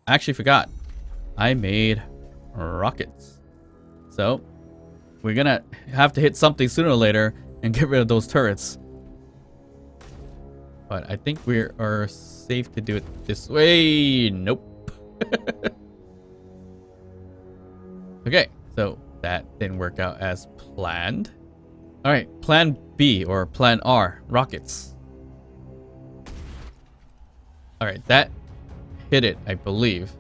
I actually forgot. I made rockets. So we're gonna have to hit something sooner or later and get rid of those turrets. But I think we are safe to do it this way. Nope. Okay, so that didn't work out as planned. All right, plan B or plan R, rockets. All right, that hit it, I believe,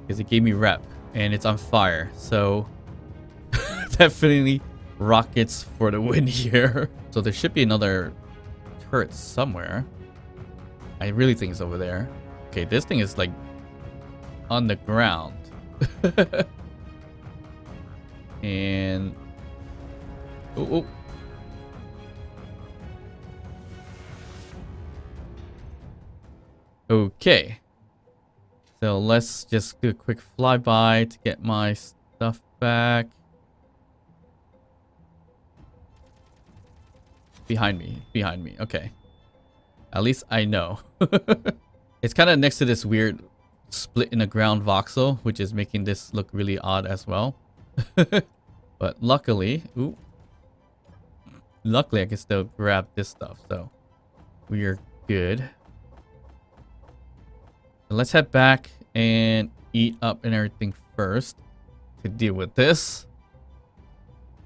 because it gave me rep and it's on fire. So definitely rockets for the win here. So there should be another turret somewhere. I really think it's over there. Okay, this thing is like on the ground. And oh. Okay. So let's just do a quick flyby to get my stuff back. Behind me. Okay. At least I know. It's kind of next to this weird split in the ground voxel, which is making this look really odd as well. But luckily, I can still grab this stuff, so we are good. So let's head back and eat up and everything first to deal with this.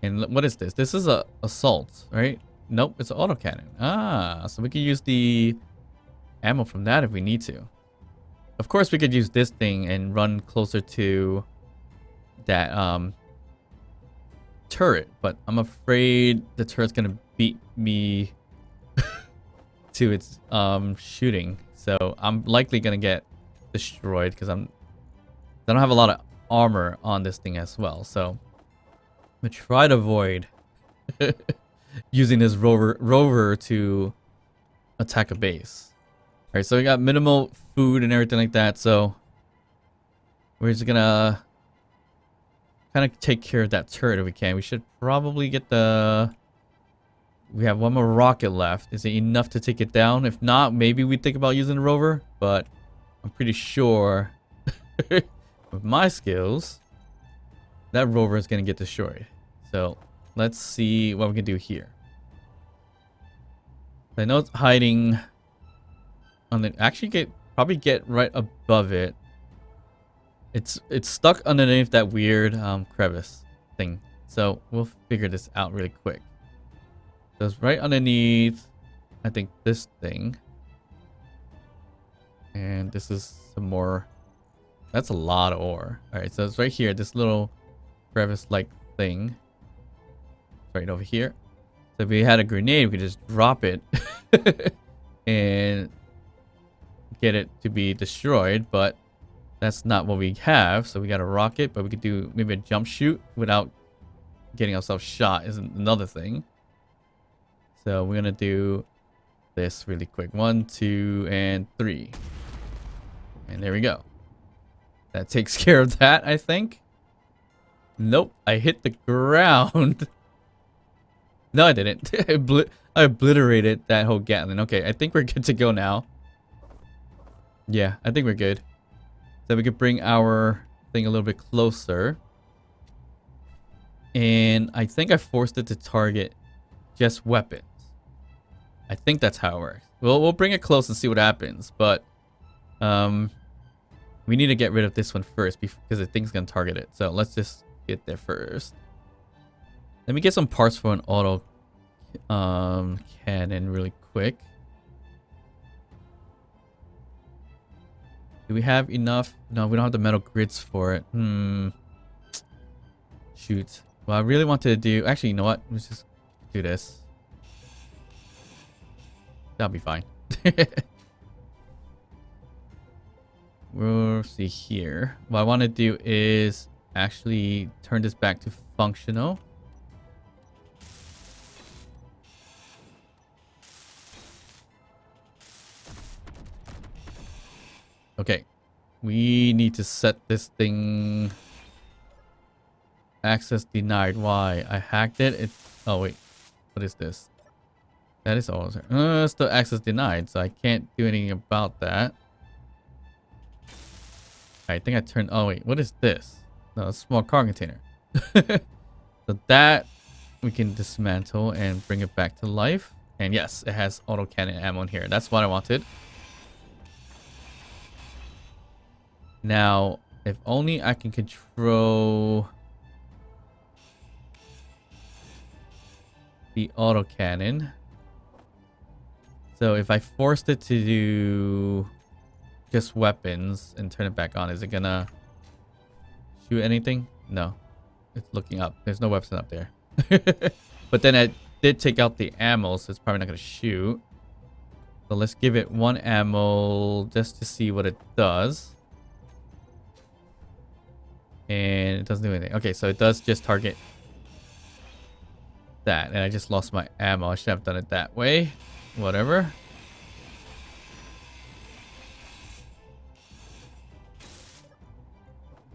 And what is this? This is a assault, right? Nope, it's an autocannon. Ah, so we can use the ammo from that if we need to. Of course, we could use this thing and run closer to that turret, but I'm afraid the turret's gonna beat me to its shooting. So I'm likely gonna get destroyed because I don't have a lot of armor on this thing as well. So I'm gonna try to avoid using this rover to attack a base. All right, so we got minimal food and everything like that. So we're just gonna kind of take care of that turret if we can. We should probably get the... We have one more rocket left. Is it enough to take it down? If not, maybe we think about using the rover. But I'm pretty sure with my skills, that rover is going to get destroyed. So let's see what we can do here. I know it's hiding on the... Actually, probably get right above it. It's stuck underneath that weird crevice thing. So we'll figure this out really quick. So it's right underneath, I think, this thing. And this is some more... That's a lot of ore. Alright, so it's right here. This little crevice-like thing. Right over here. So if we had a grenade, we could just drop it. And get it to be destroyed. But that's not what we have. So we got a rocket, but we could do maybe a jump shoot without getting ourselves shot is another thing. So we're gonna do this really quick. 1, 2, and 3. And there we go. That takes care of that, I think. Nope, I hit the ground. No, I didn't. I obliterated that whole Gatling. Okay, I think we're good to go now. Yeah, I think we're good. So we could bring our thing a little bit closer. And I think I forced it to target just weapons. I think that's how it works. We'll bring it close and see what happens. But we need to get rid of this one first because the thing's going to target it. So let's just get there first. Let me get some parts for an auto cannon really quick. Do we have enough? No, we don't have the metal grids for it. Shoot. Well, I really wanted to do... Actually, you know what? Let's just do this. That'll be fine. We'll see here. What I want to do is actually turn this back to functional. Okay. We need to set this thing... Access denied. Why? I hacked it. Oh, wait. What is this? That is all. It's the access denied, so I can't do anything about that. I think I turned... Oh, wait. What is this? No, a small car container. So that we can dismantle and bring it back to life. And yes, it has autocannon ammo in here. That's what I wanted. Now, if only I can control the autocannon. So if I forced it to do just weapons and turn it back on, is it gonna shoot anything? No. It's looking up. There's no weapon up there. But then I did take out the ammo, so it's probably not gonna shoot. So let's give it one ammo just to see what it does. And it doesn't do anything. Okay, so it does just target that. And I just lost my ammo. I should have done it that way. Whatever.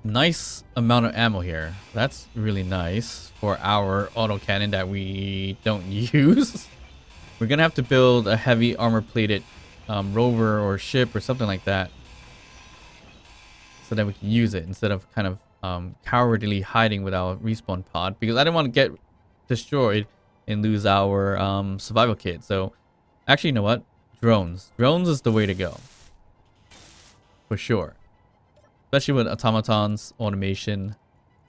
Nice amount of ammo here. That's really nice for our autocannon that we don't use. We're gonna have to build a heavy armor-plated rover or ship or something like that, so that we can use it instead of kind of cowardly hiding with our respawn pod, because I didn't want to get destroyed and lose our survival kit. So actually, you know what? Drones is the way to go for sure, especially with automatons automation.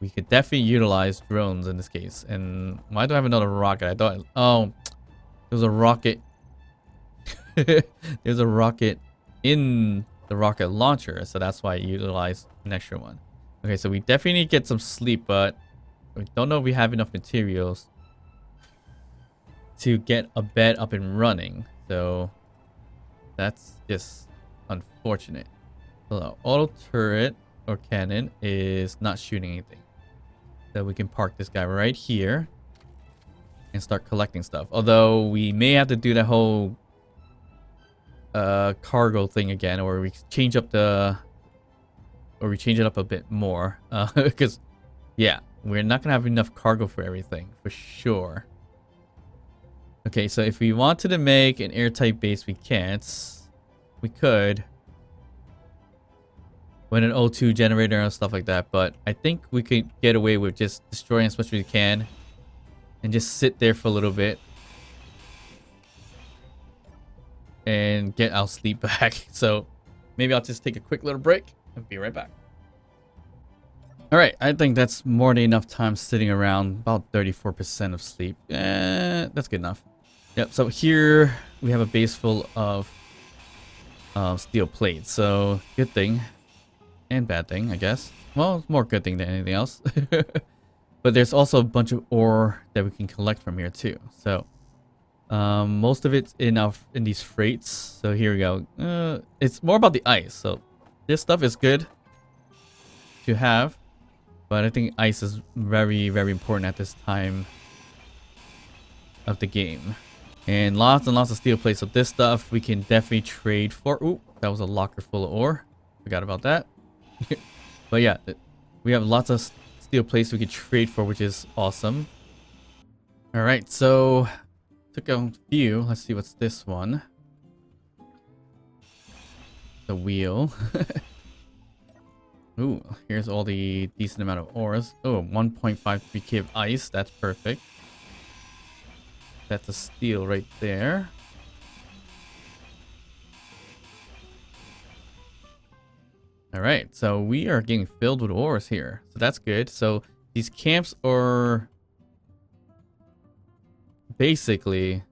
We could definitely utilize drones in this case. And why do I have another rocket? I thought, oh, there's a rocket. There's a rocket in the rocket launcher, so that's why I utilized an extra one. Okay, so we definitely need to get some sleep, but we don't know if we have enough materials to get a bed up and running. So that's just unfortunate. So the auto turret or cannon is not shooting anything. So we can park this guy right here and start collecting stuff. Although we may have to do the whole cargo thing again, or we change up the, or we change it up a bit more, because yeah, we're not gonna have enough cargo for everything for sure. Okay, so if we wanted to make an airtight base, we can't. We could with an O2 generator and stuff like that, but I think we could get away with just destroying as much as we can and just sit there for a little bit and get our sleep back. So maybe I'll just take a quick little break and be right back. All right, I think that's more than enough time sitting around, about 34% of sleep. That's good enough. Yep, so here we have a base full of steel plates. So good thing and bad thing, I guess. Well, it's more good thing than anything else. But there's also a bunch of ore that we can collect from here too. So most of it's in these freights. So here we go. It's more about the ice. So this stuff is good to have, but I think ice is very, very important at this time of the game. And lots of steel plates. So this stuff we can definitely trade for. Ooh, that was a locker full of ore. Forgot about that. But yeah, we have lots of steel plates we can trade for, which is awesome. All right, so took a few. Let's see what's this one. The wheel. Ooh, here's all the decent amount of ores. Oh, 1.53k of ice. That's perfect. That's a steel right there. All right, so we are getting filled with ores here. So that's good. So these camps are basically...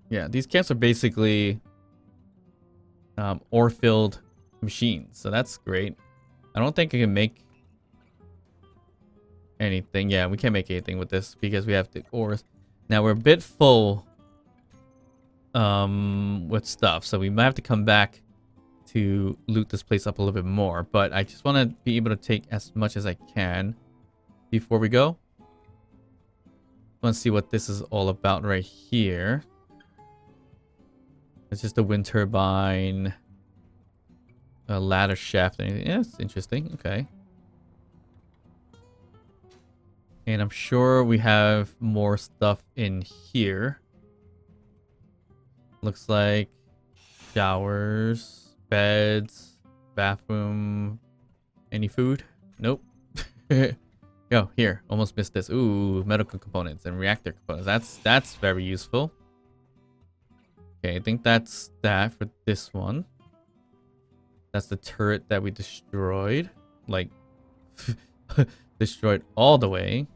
yeah, these camps are basically ore-filled machines. So that's great. I don't think I can make anything. Yeah, we can't make anything with this because we have the ores. Now we're a bit full with stuff. So we might have to come back to loot this place up a little bit more, but I just want to be able to take as much as I can before we go. Want to see what this is all about right here. It's just a wind turbine, a ladder shaft, and anything. Yeah, it's interesting. Okay. And I'm sure we have more stuff in here. Looks like showers, beds, Bathroom. Any food? Nope. Yo, here. Almost missed this. Ooh, medical components and reactor components. That's very useful. Okay, I think that's that for this one. That's the turret that we destroyed. Like, destroyed all the way.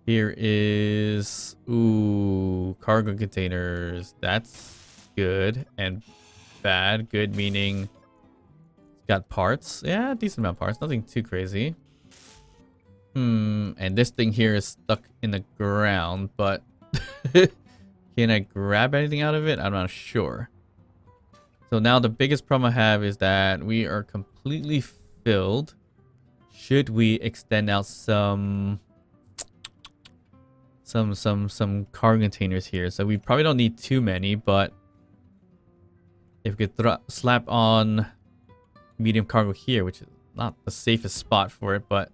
Here is... Ooh, cargo containers. That's good and bad. Good meaning it's got parts. Yeah, decent amount of parts. Nothing too crazy. And this thing here is stuck in the ground, but... Can I grab anything out of it? I'm not sure. So now the biggest problem I have is that we are completely filled. Should we extend out some cargo containers here? So we probably don't need too many, but if we could slap on medium cargo here, which is not the safest spot for it, but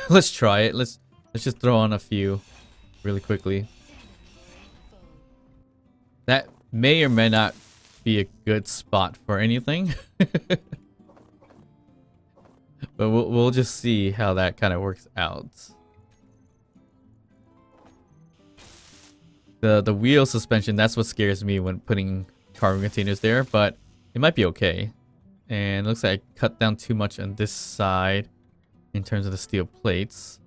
let's try it. Let's just throw on a few really quickly. That may or may not be a good spot for anything. But we'll just see how that kind of works out. The wheel suspension, that's what scares me when putting cargo containers there, but it might be okay. And it looks like I cut down too much on this side in terms of the steel plates.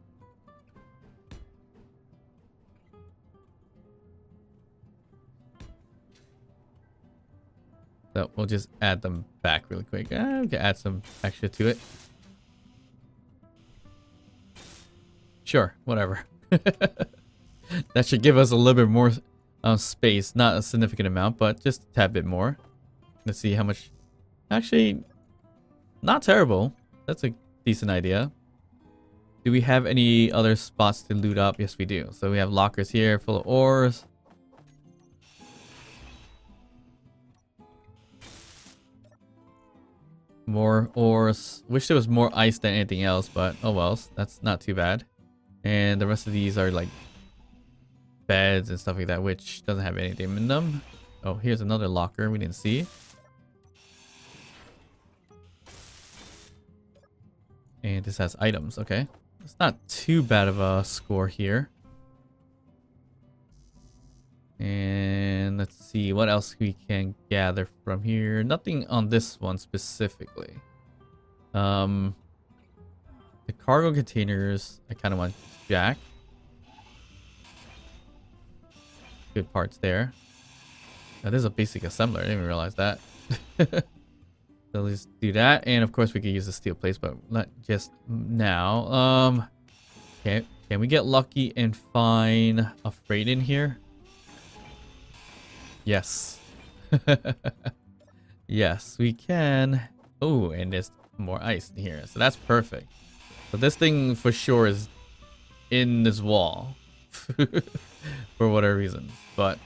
So we'll just add them back really quick. We can add some extra to it. Sure, whatever. That should give us a little bit more space. Not a significant amount, but just a tad bit more. Let's see how much. Actually, not terrible. That's a decent idea. Do we have any other spots to loot up? Yes, we do. So we have lockers here full of ores. More ores. Wish there was more ice than anything else, but oh well. That's not too bad. And the rest of these are like beds and stuff like that, which doesn't have anything in them. Oh, here's another locker we didn't see. And this has items. Okay. It's not too bad of a score here. And let's see what else we can gather from here. Nothing on this one specifically. The cargo containers, I kind of want to jack. Good parts there. Now, this is a basic assembler. I didn't even realize that. So let's do that. And of course, we could use the steel plates, but not just now. Can we get lucky and find a freight in here? Yes. Yes, we can. Oh, and there's more ice in here. So that's perfect. So this thing for sure is in this wall. For whatever reasons. But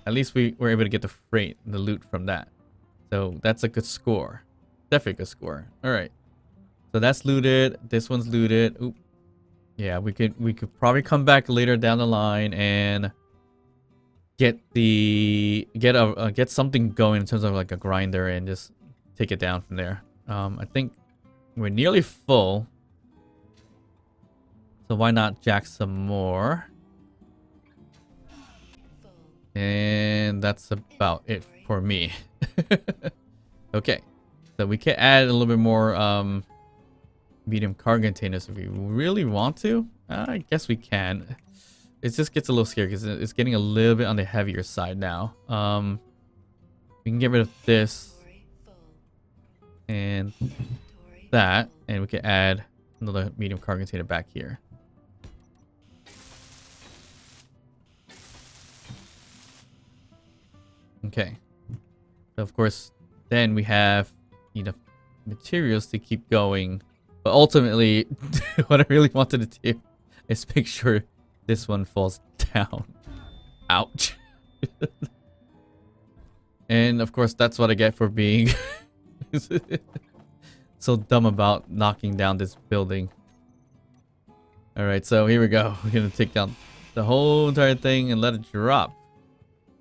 at least we were able to get the freight and the loot from that. So that's a good score. Definitely a good score. Alright. So that's looted. This one's looted. Oop. Yeah, we could probably come back later down the line and get something going in terms of like a grinder and just take it down from there. I think we're nearly full, so why not jack some more? And that's about it for me. Okay, so we can add a little bit more medium cargo containers if we really want to. I guess we can. It just gets a little scary because it's getting a little bit on the heavier side now. We can get rid of this and that, and we can add another medium cargo container back here. Okay. So of course, then we have enough materials to keep going. But ultimately, what I really wanted to do is make sure this one falls down. Ouch. And of course, that's what I get for being so dumb about knocking down this building. Alright, so here we go. We're going to take down the whole entire thing and let it drop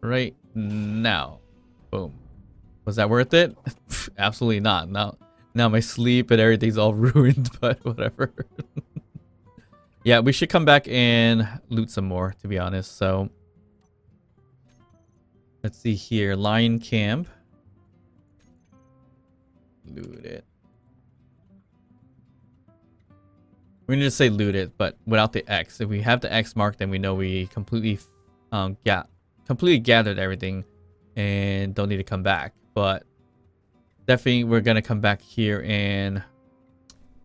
right now. Boom. Was that worth it? Absolutely not. Now my sleep and everything's all ruined, but whatever. Yeah, we should come back and loot some more, to be honest. So let's see here. Lion camp. Loot it. We're gonna just say loot it, but without the X. If we have the X mark, then we know we completely gathered everything and don't need to come back. But definitely we're gonna come back here and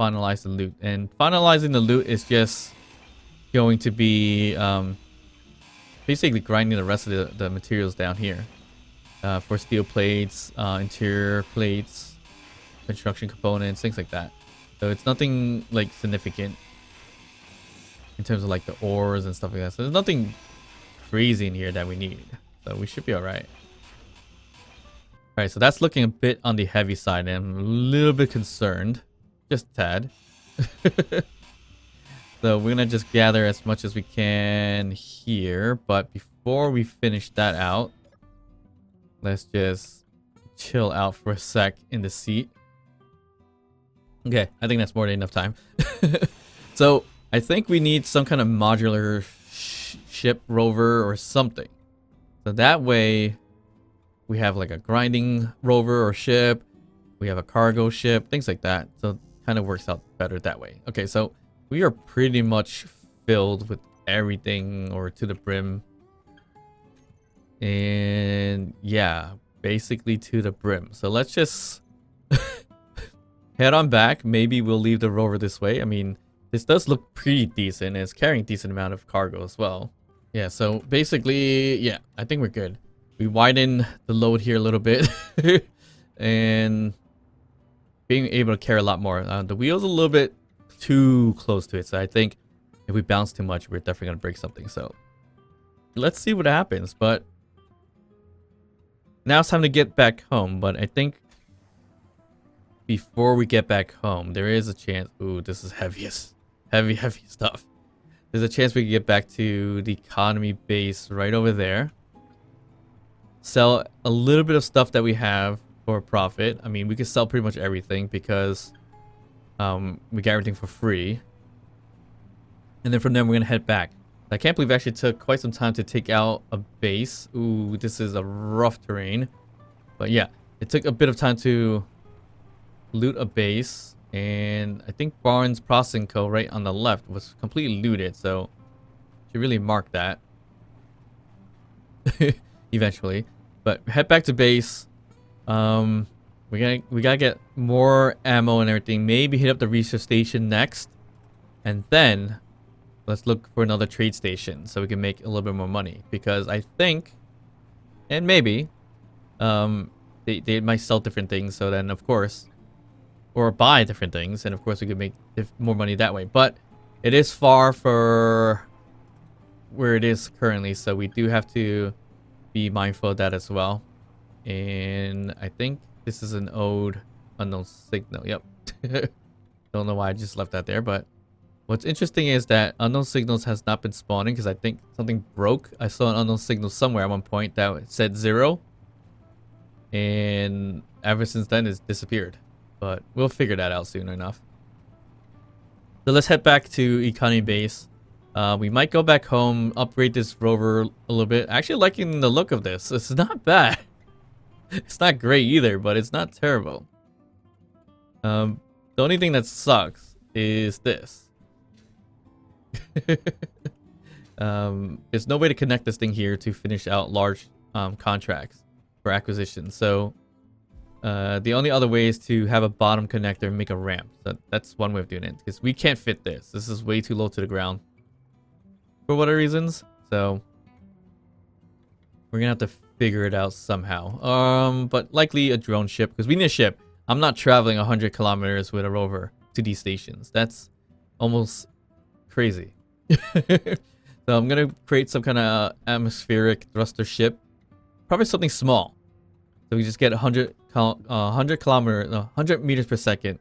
finalize the loot. And finalizing the loot is just going to be basically grinding the rest of the materials down here for steel plates, interior plates, construction components, things like that. So it's nothing like significant in terms of like the ores and stuff like that. So there's nothing crazy in here that we need. So we should be all right. All right, so that's looking a bit on the heavy side, and I'm a little bit concerned, just a tad. So we're gonna just gather as much as we can here, but before we finish that out, let's just chill out for a sec in the seat. Okay, I think that's more than enough time. So I think we need some kind of modular ship, rover, or something. So that way we have like a grinding rover or ship. We have a cargo ship, things like that. So it kind of works out better that way. Okay, so we are pretty much filled with everything or to the brim. And yeah, basically to the brim. So let's just head on back. Maybe we'll leave the rover this way. I mean, this does look pretty decent. It's carrying a decent amount of cargo as well. Yeah, so basically, yeah, I think we're good. We widen the load here a little bit. And being able to carry a lot more. The wheel's a little bit too close to it. So I think if we bounce too much, we're definitely going to break something. So let's see what happens. But now it's time to get back home. But I think before we get back home, there is a chance. Ooh, this is heavy stuff. There's a chance we can get back to the economy base right over there. Sell a little bit of stuff that we have for a profit. I mean, we could sell pretty much everything because we got everything for free. And then from there, we're going to head back. I can't believe it actually took quite some time to take out a base. Ooh, this is a rough terrain. But yeah, it took a bit of time to loot a base. And I think Barnes Processing Co. right on the left was completely looted. So should really mark that eventually. But head back to base. We gotta get more ammo and everything. Maybe hit up the research station next. And then let's look for another trade station so we can make a little bit more money. Because I think, and maybe, they might sell different things. So then, of course, or buy different things. And of course, we could make more money that way. But it is far for where it is currently. So we do have to be mindful of that as well. And I think this is an old unknown signal. Yep. Don't know why I just left that there, but what's interesting is that unknown signals has not been spawning because I think something broke. I saw an unknown signal somewhere at one point that said 0, and ever since then it's disappeared. But we'll figure that out soon enough. So let's head back to economy base. We might go back home, upgrade this rover a little bit. Actually liking the look of this. It's not bad. It's not great either, but it's not terrible. The only thing that sucks is this. There's no way to connect this thing here to finish out large contracts for acquisition. So the only other way is to have a bottom connector and make a ramp. So that's one way of doing it, because we can't fit this. This is way too low to the ground for whatever reasons. So we're gonna have to figure it out somehow. But likely a drone ship, because we need a ship. I'm not traveling 100 kilometers with a rover to these stations. That's almost crazy. So I'm gonna create some kind of atmospheric thruster ship, probably something small, so we just get 100 meters per second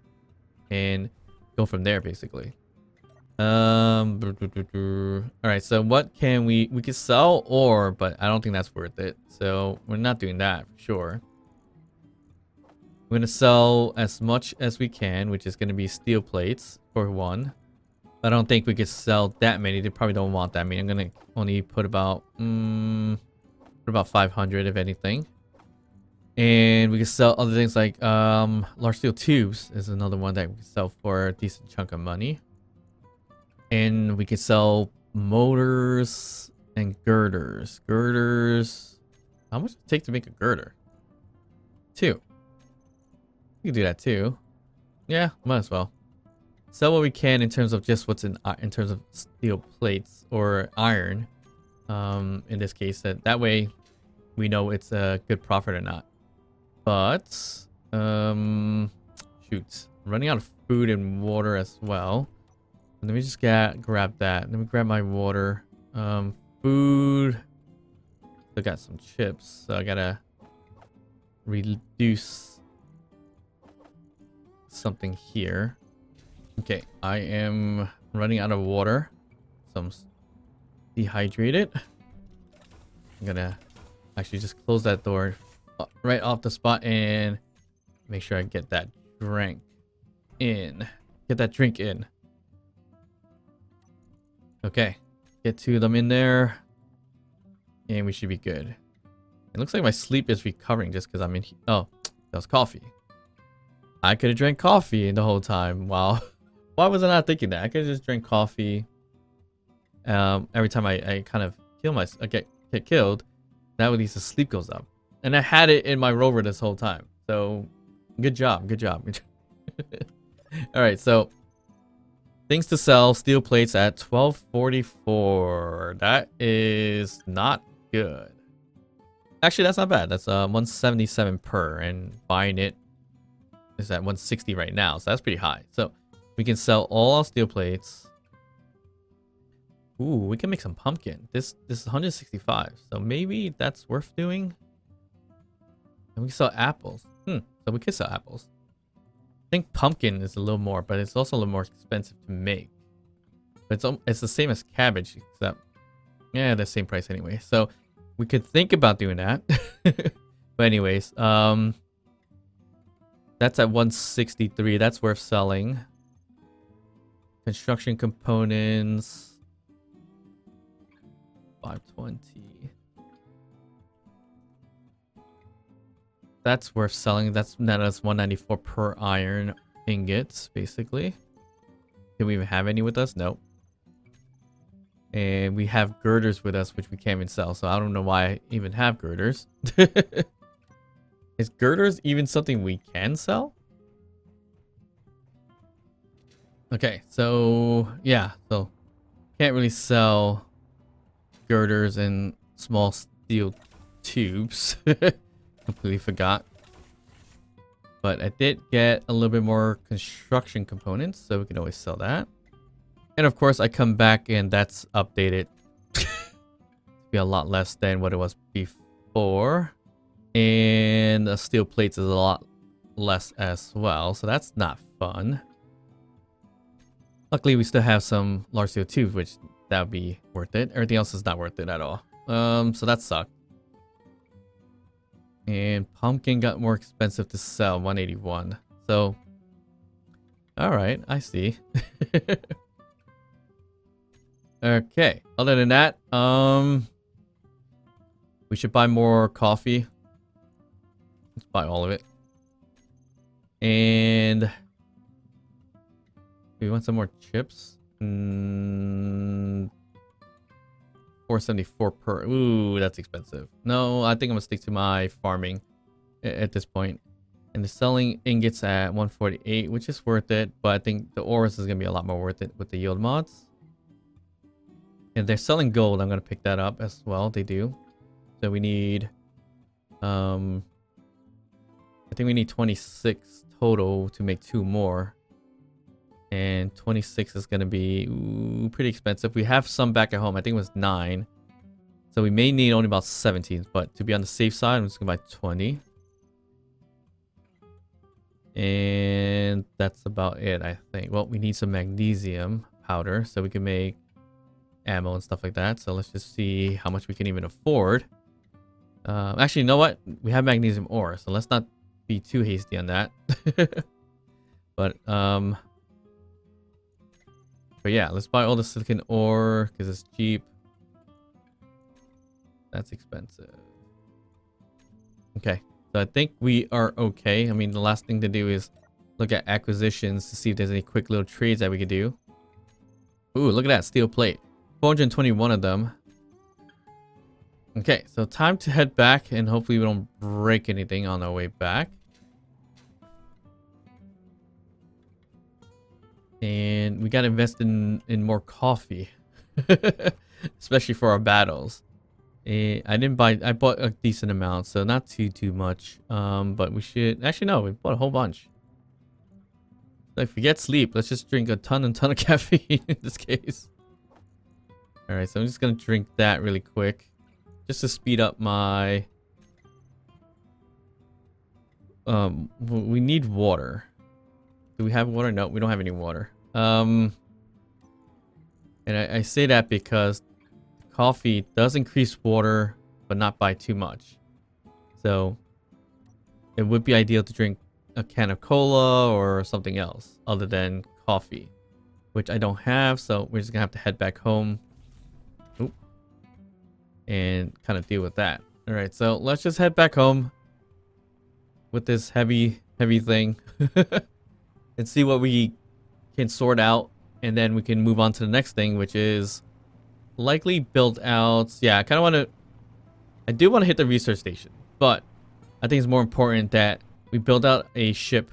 and go from there basically. All right, so what can we could sell ore, but I don't think that's worth it, so we're not doing that for sure. We're gonna sell as much as we can, which is gonna be steel plates for one. I don't think we could sell that many. They probably don't want that many. I'm gonna only put about 500 if anything. And we can sell other things like large steel tubes is another one that we can sell for a decent chunk of money. And we can sell motors and girders. Girders. How much does it take to make a girder? 2. We can do that too. Yeah, might as well. Sell what we can in terms of just what's in terms of steel plates or iron. In this case, that way we know it's a good profit or not. But shoot, I'm running out of food and water as well. Let me just grab that. Let me grab my water. Food. I got some chips, so I gotta reduce something here. Okay, I am running out of water, so I'm dehydrated. I'm gonna actually just close that door right off the spot and make sure I get that drink in. Get that drink in. Okay, get 2 of them in there, and we should be good. It looks like my sleep is recovering just because I'm in. Oh, that was coffee. I could have drank coffee the whole time. Wow. Why was I not thinking that? I could have just drank coffee. Every time I kind of kill myself, get killed, that way at least the sleep goes up. And I had it in my Rover this whole time. So, good job. Good job. All right, so things to sell. Steel plates at 1244. That is not good. Actually, that's not bad. That's 177 per, and buying it is at 160 right now. So that's pretty high. So we can sell all our steel plates. Ooh, we can make some pumpkin. This is 165. So maybe that's worth doing. And we can sell apples. So we could sell apples. I think pumpkin is a little more, but it's also a little more expensive to make. But it's the same as cabbage, except yeah, the same price anyway. So we could think about doing that. But anyways, that's at 163. That's worth selling. Construction components, 520. That's worth selling. That's net us 194 per iron ingots, basically. Do we even have any with us? Nope. And we have girders with us, which we can't even sell. So I don't know why I even have girders. Is girders even something we can sell? Okay, so yeah, so can't really sell girders and small steel tubes. Completely forgot. But I did get a little bit more construction components, so we can always sell that. And of course, I come back and that's updated to be a lot less than what it was before. And the steel plates is a lot less as well, so that's not fun. Luckily, we still have some large steel tubes, which that would be worth it. Everything else is not worth it at all. So that sucked. And pumpkin got more expensive to sell, 181. So, all right, I see. Okay. Other than that, we should buy more coffee. Let's buy all of it. And we want some more chips. 474 per. Ooh, that's expensive. No, I think I'm gonna stick to my farming at this point. And the selling ingots at 148, which is worth it, but I think the ores is gonna be a lot more worth it with the yield mods. And they're selling gold. I'm gonna pick that up as well. They do. So we need I think we need 26 total to make 2 more. And 26 is going to be pretty expensive. We have some back at home. I think it was 9. So we may need only about 17. But to be on the safe side, I'm just going to buy 20. And that's about it, I think. Well, we need some magnesium powder so we can make ammo and stuff like that. So let's just see how much we can even afford. Actually, you know what? We have magnesium ore. So let's not be too hasty on that. But yeah, let's buy all the silicon ore because it's cheap. That's expensive. Okay, so I think we are okay. I mean, the last thing to do is look at acquisitions to see if there's any quick little trades that we could do. Ooh, look at that steel plate. 421 of them. Okay, so time to head back and hopefully we don't break anything on our way back. And we gotta invest in more coffee. Especially for our battles. I bought a decent amount, so not too much. But we should actually no, we bought a whole bunch. Like forget sleep, let's just drink a ton of caffeine in this case. Alright, so I'm just gonna drink that really quick. Just to speed up my we need water. Do we have water? No, we don't have any water. And I say that because coffee does increase water, but not by too much. So it would be ideal to drink a can of cola or something else other than coffee, which I don't have. So we're just gonna have to head back home. Oop. And kind of deal with that. All right, so let's just head back home with this heavy thing and see what we can sort out, and then we can move on to the next thing, which is likely build out. Yeah, I do want to hit the research station, but I think it's more important that we build out a ship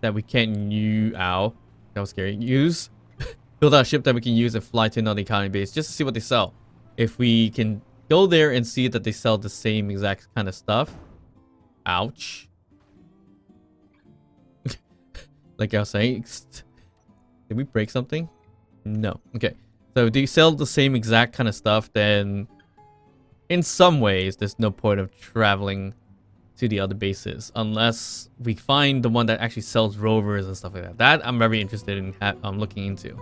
that we can use. Ow, that was scary. Build out a ship that we can use and fly to another economy base just to see what they sell. If we can go there and see that they sell the same exact kind of stuff. Ouch. Like I was saying, did we break something? No. Okay. So if they sell the same exact kind of stuff, then in some ways, there's no point of traveling to the other bases unless we find the one that actually sells rovers and stuff like that. That I'm very interested in looking into.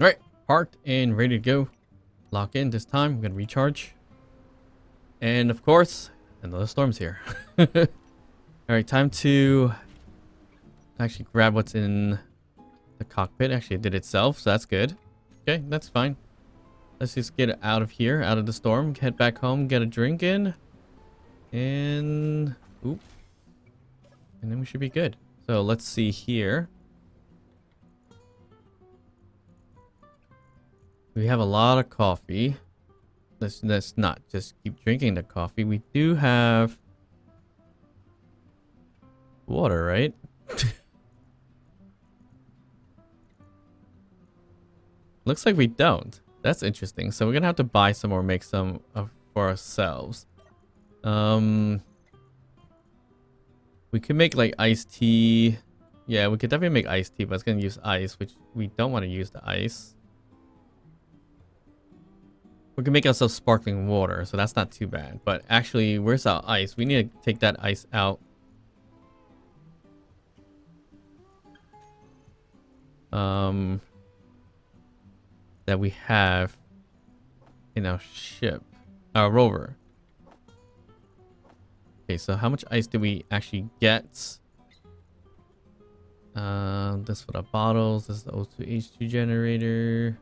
All right, parked and ready to go. Lock in this time. I'm gonna recharge. And of course, another storm's here. All right, time to actually grab what's in the cockpit. Actually, it did itself, so that's good. Okay, that's fine. Let's just get out of here, out of the storm. Head back home, get a drink in, and oop, and then we should be good. So let's see here. We have a lot of coffee. Let's not just keep drinking the coffee. We do have water, right? Looks like we don't. That's interesting. So we're gonna have to buy some or make some for ourselves. We could make like iced tea. Yeah, we could definitely make iced tea, but it's gonna use ice, which we don't want to use the ice. We can make ourselves sparkling water, so that's not too bad. But actually, where's our ice? We need to take that ice out. That we have in our ship, our rover. Okay, so how much ice do we actually get? This for the bottles. This is the O2H2 generator.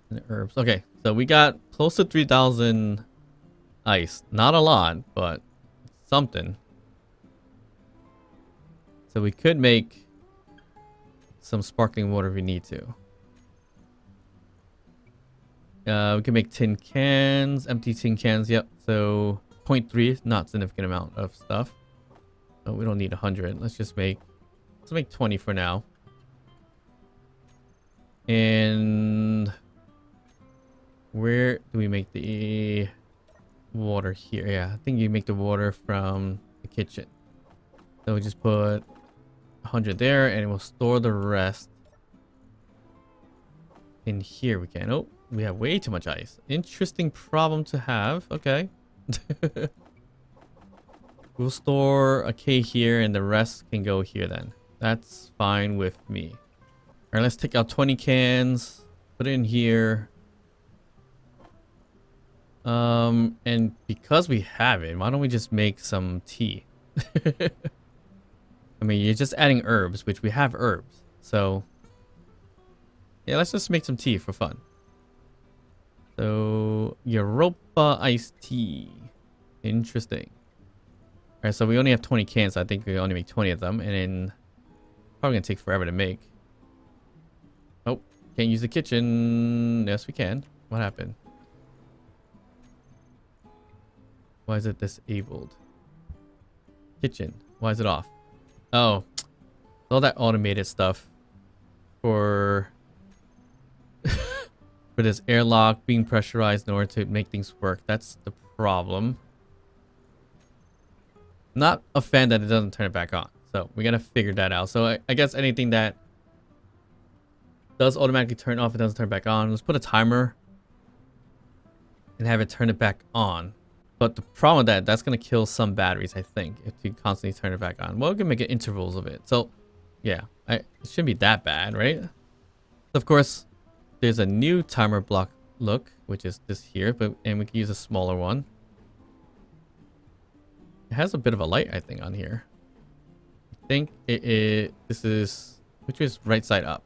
And the herbs. Okay, so we got close to 3,000 ice. Not a lot, but something. So we could make some sparkling water if we need to. We can make tin cans, empty tin cans. Yep. So 0.3, not significant amount of stuff. Oh, we don't need 100. Let's make 20 for now. And where do we make the water here? Yeah, I think you make the water from the kitchen. So we just put 100 there, and we'll store the rest in here. We can. Oh, we have way too much ice. Interesting problem to have. Okay. We'll store a K here, and the rest can go here then. That's fine with me. All right, let's take out 20 cans. Put it in here. And because we have it, why don't we just make some tea? I mean, you're just adding herbs, which we have herbs. So, yeah, let's just make some tea for fun. So, Europa iced tea. Interesting. Alright, so we only have 20 cans. So I think we only make 20 of them. And then, probably gonna take forever to make. Oh, can't use the kitchen. Yes, we can. What happened? Why is it disabled? Kitchen. Why is it off? Oh, all that automated stuff for for this airlock being pressurized in order to make things work. That's the problem. Not a fan that it doesn't turn it back on. So we gotta figure that out. So I guess anything that does automatically turn off, it doesn't turn back on. Let's put a timer and have it turn it back on. But the problem with that's going to kill some batteries, I think, if you constantly turn it back on. Well, we can make it intervals of it. So, yeah, it shouldn't be that bad, right? Of course, there's a new timer block look, which is this here, and we can use a smaller one. It has a bit of a light, I think, on here. I think this is, which is right side up.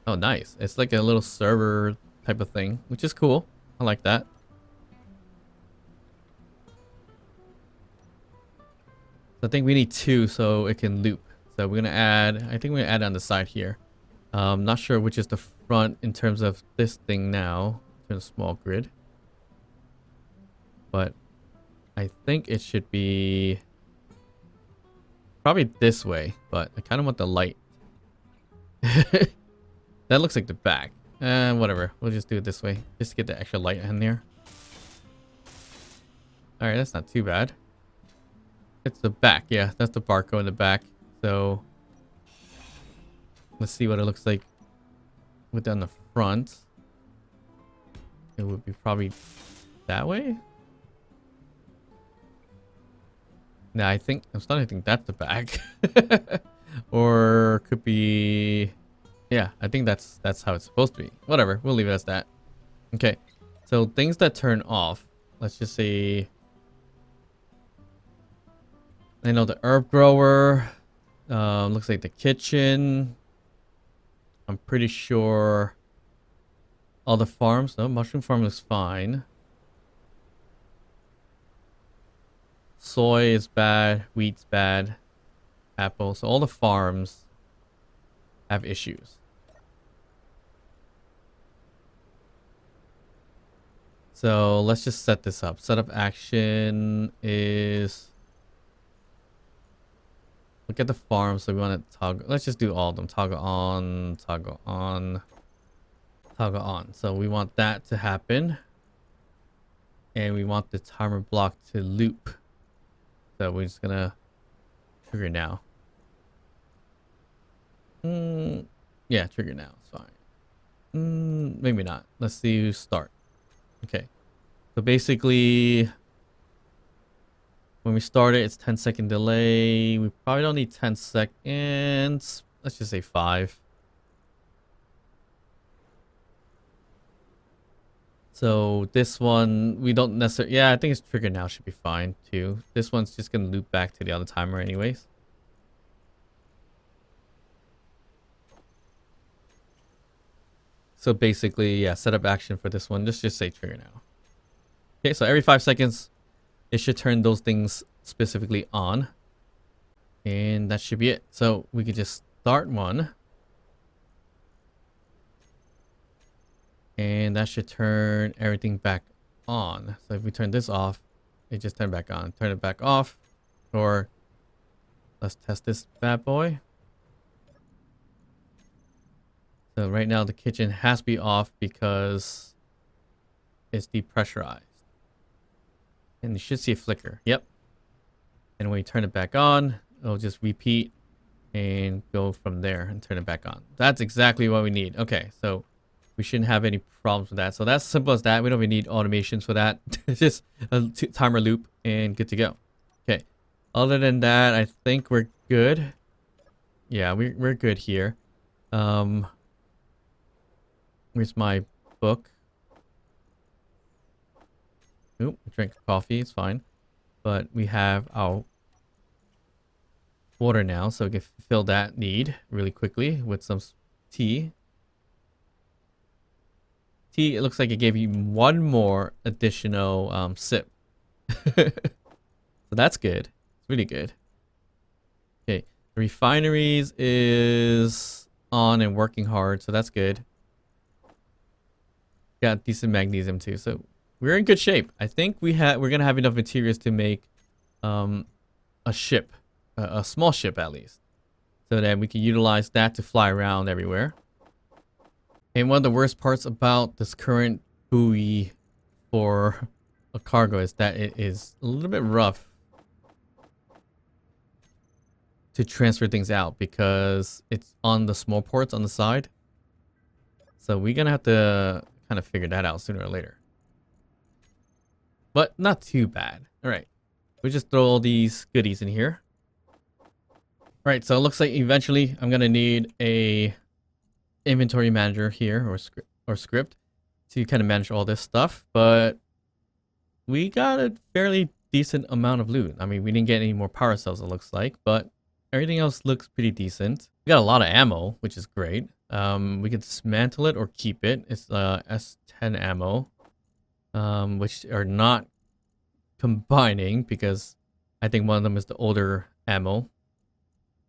Oh, nice. It's like a little server type of thing, which is cool. I like that. So I think we need 2 so it can loop. So we're going to add, I think we're going to add on the side here. Not sure which is the front in terms of this thing now. In a small grid. But I think it should be probably this way, but I kind of want the light. That looks like the back. Whatever. We'll just do it this way. Just to get the extra light in there. Alright, that's not too bad. It's the back. Yeah, that's the barcode in the back. So, let's see what it looks like with on the front. It would be probably that way. Nah, I'm starting to think that's the back. Or could be... Yeah, I think that's how it's supposed to be. Whatever, we'll leave it as that. Okay, so things that turn off. Let's just say... I know the herb grower. Looks like the kitchen. I'm pretty sure... all the farms. No, mushroom farm looks fine. Soy is bad. Wheat's bad. Apple. So all the farms have issues. So let's just set this up. Setup action is... look at the farm. So we want to toggle. Let's just do all of them. Toggle on. Toggle on. Toggle on. So we want that to happen. And we want the timer block to loop. So we're just gonna trigger now. Yeah, trigger now. It's fine. Maybe not. Let's see. Start. Okay. So basically, when we start it, it's 10-second delay. We probably don't need 10 seconds. Let's just say 5. So this one, we don't necessarily... yeah, I think it's triggered now. Should be fine too. This one's just going to loop back to the other timer anyways. So basically, yeah, setup action for this one. Just say trigger now. Okay, so every 5 seconds, it should turn those things specifically on. And that should be it. So we could just start one. And that should turn everything back on. So if we turn this off, it just turned back on. Turn it back off. Or let's test this bad boy. So right now the kitchen has to be off because it's depressurized. And you should see a flicker. Yep. And when you turn it back on, it'll just repeat and go from there and turn it back on. That's exactly what we need. Okay, so we shouldn't have any problems with that. So that's simple as that. We don't even need automations for that. It's just a timer loop and good to go. Okay. Other than that, I think we're good. Yeah, we're good here. Where's my book? Oop, drink coffee. It's fine. But we have our water now, so we can fill that need really quickly with some tea. Tea, it looks like it gave you one more additional sip. So that's good. It's really good. Okay, the refineries is on and working hard, so that's good. Got decent magnesium too, so we're in good shape. I think we're gonna have enough materials to make a ship, a small ship at least, so that we can utilize that to fly around everywhere. And one of the worst parts about this current buoy for a cargo is that it is a little bit rough to transfer things out because it's on the small ports on the side. So we're gonna have to kind of figure that out sooner or later. But not too bad. All right. We just throw all these goodies in here. All right, so it looks like eventually I'm gonna need a inventory manager here or script to kind of manage all this stuff, but we got a fairly decent amount of loot. I mean, we didn't get any more power cells, it looks like, but everything else looks pretty decent. We got a lot of ammo, which is great. We can dismantle it or keep it. It's S10 ammo, which are not combining because I think one of them is the older ammo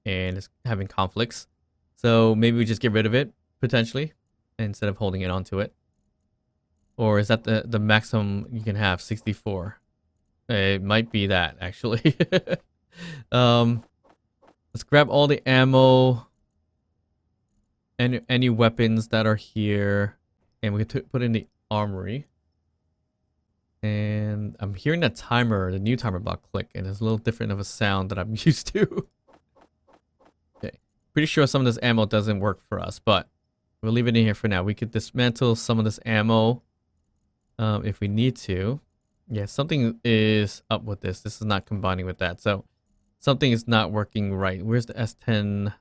and it's having conflicts. So maybe we just get rid of it potentially instead of holding it onto it. Or is that the maximum you can have, 64? It might be that actually. Let's grab all the ammo and any weapons that are here, and we can put in the armory. And I'm hearing that timer, the new timer block click, and it's a little different of a sound that I'm used to. Okay, pretty sure some of this ammo doesn't work for us, but we'll leave it in here for now. We could dismantle some of this ammo if we need to. Yeah, something is up with this. This is not combining with that, so something is not working right. Where's the S10?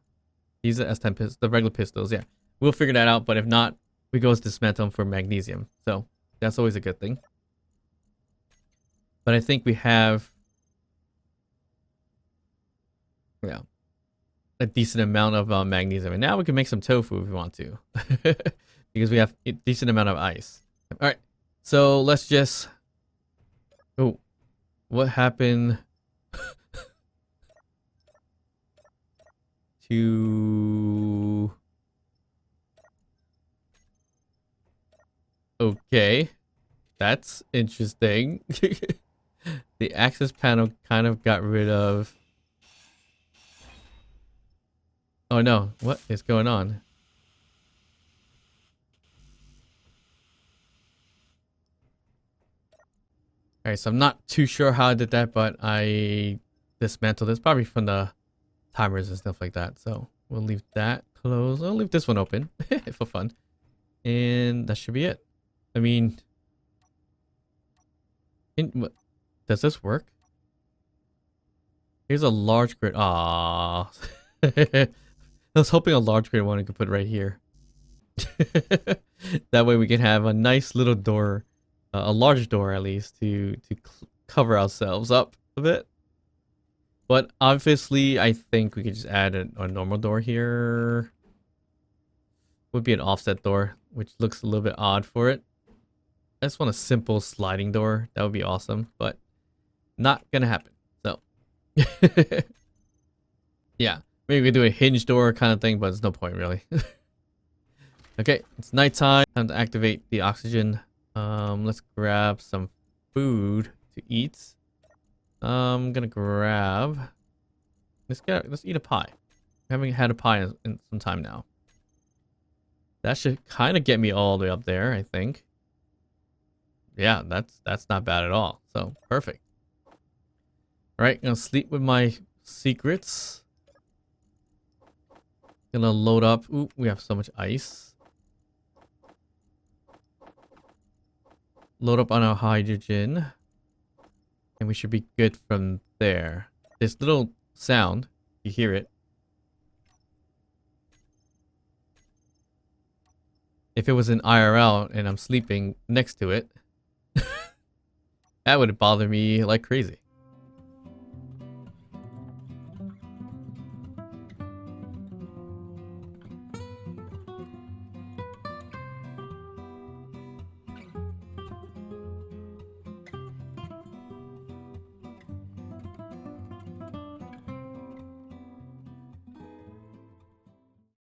These are S10 pistols, the regular pistols. Yeah, we'll figure that out. But if not, we go dismantle them for magnesium. So that's always a good thing. But I think we have, yeah, a decent amount of magnesium. And now we can make some tofu if we want to. Because we have a decent amount of ice. All right, so let's just... Oh, what happened to... Okay, that's interesting. The access panel kind of got rid of... Oh no, what is going on? Alright, so I'm not too sure how I did that, but I dismantled this, probably from the timers and stuff like that. So we'll leave that closed. I'll leave this one open for fun. And that should be it. I mean... Does this work? Here's a large grid. Ah, I was hoping a large grid one I could put right here. That way we can have a nice little door, a large door at least, to cover ourselves up a bit. But obviously, I think we could just add a normal door here. Would be an offset door, which looks a little bit odd for it. I just want a simple sliding door. That would be awesome, but not gonna happen. So yeah, maybe we could do a hinge door kind of thing, but there's no point really. Okay, it's nighttime. Time to activate the oxygen. Let's grab some food to eat. I'm gonna grab... Let's eat a pie. I haven't had a pie in some time now. That should kind of get me all the way up there, I think. Yeah, that's not bad at all. So perfect. All right, gonna sleep with my secrets. Gonna load up. Ooh, we have so much ice. Load up on our hydrogen. And we should be good from there. This little sound, you hear it. If it was in IRL and I'm sleeping next to it, that would bother me like crazy.